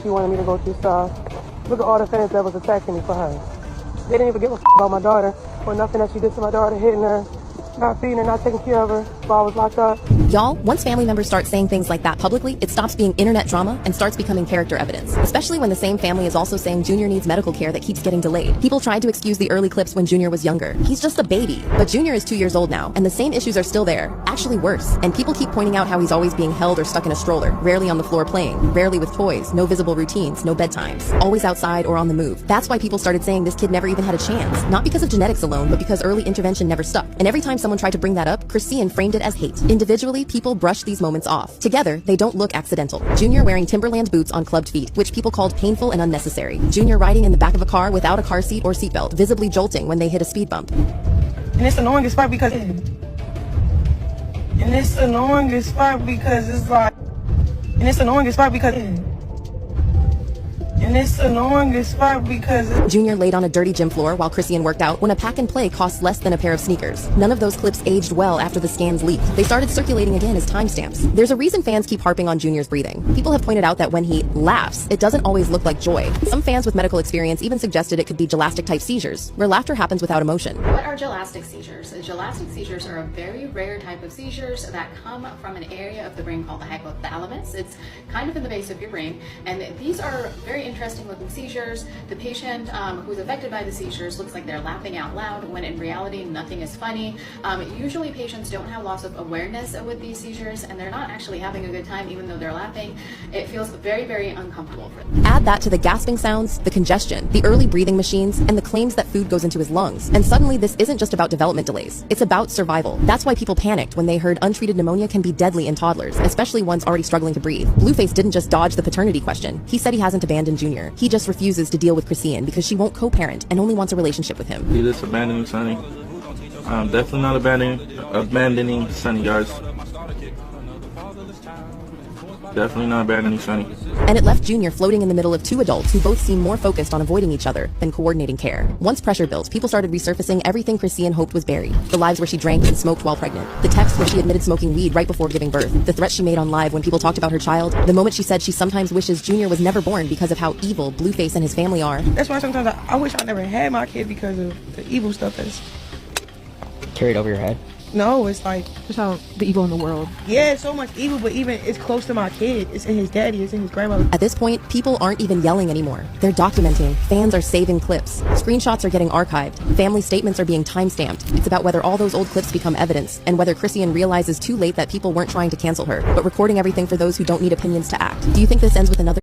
She wanted me to go through stuff. Look at all the fans that was attacking me for her. They didn't even give a about my daughter or nothing that she did to my daughter, hitting her, not feeding her, not taking care of her while I was locked up. Y'all, once family members start saying things like that publicly, it stops being internet drama and starts becoming character evidence. Especially when the same family is also saying Junior needs medical care that keeps getting delayed. People tried to excuse the early clips when Junior was younger. He's just a baby. But Junior is 2 years old now, and the same issues are still there. Actually worse. And people keep pointing out how he's always being held or stuck in a stroller, rarely on the floor playing, rarely with toys, no visible routines, no bedtimes, always outside or on the move. That's why people started saying this kid never even had a chance. Not because of genetics alone, but because early intervention never stuck. And every time someone tried to bring that up, Chrisean framed it as hate. Individually, people brushed these moments off. Together, they don't look accidental. Junior wearing Timberland boots on clubbed feet, which people called painful and unnecessary. Junior riding in the back of a car without a car seat or seatbelt, visibly jolting when they hit a speed bump. And it's annoying as fuck because it's like, Junior laid on a dirty gym floor while Chrisean worked out when a pack and play costs less than a pair of sneakers. None of those clips aged well after the scans leaked. They started circulating again as timestamps. There's a reason fans keep harping on Junior's breathing. People have pointed out that when he laughs, it doesn't always look like joy. Some fans with medical experience even suggested it could be gelastic-type seizures, where laughter happens without emotion. What are gelastic seizures? Gelastic seizures are a very rare type of seizures that come from an area of the brain called the hypothalamus. It's kind of in the base of your brain, and these are very interesting looking seizures. The patient who's affected by the seizures looks like they're laughing out loud when in reality nothing is funny. Usually patients don't have loss of awareness with these seizures and they're not actually having a good time even though they're laughing. It feels very, very uncomfortable for them. Add that to the gasping sounds, the congestion, the early breathing machines, and the claims that food goes into his lungs. And suddenly this isn't just about development delays. It's about survival. That's why people panicked when they heard untreated pneumonia can be deadly in toddlers, especially ones already struggling to breathe. Blueface didn't just dodge the paternity question. He said he hasn't abandoned Junior. He just refuses to deal with Chrisean because she won't co-parent and only wants a relationship with him. He just abandoning Sonny. I'm definitely not abandoning Sonny, guys. Definitely not abandoning Sonny. And it left Junior floating in the middle of two adults who both seem more focused on avoiding each other than coordinating care. Once pressure built, people started resurfacing everything Chrisean hoped was buried. The lives where she drank and smoked while pregnant. The texts where she admitted smoking weed right before giving birth. The threats she made on live when people talked about her child. The moment she said she sometimes wishes Junior was never born because of how evil Blueface and his family are. That's why sometimes I wish I never had my kid because of the evil stuff that's carried over your head. No, it's like Just how the evil in the world. yeah, it's so much evil, but even it's close to my kid. It's in his daddy, it's in his grandmother. At this point, people aren't even yelling anymore. They're documenting. Fans are saving clips. Screenshots are getting archived. Family statements are being time-stamped. It's about whether all those old clips become evidence, and whether Chrisean realizes too late that people weren't trying to cancel her, but recording everything for those who don't need opinions to act. Do you think this ends with another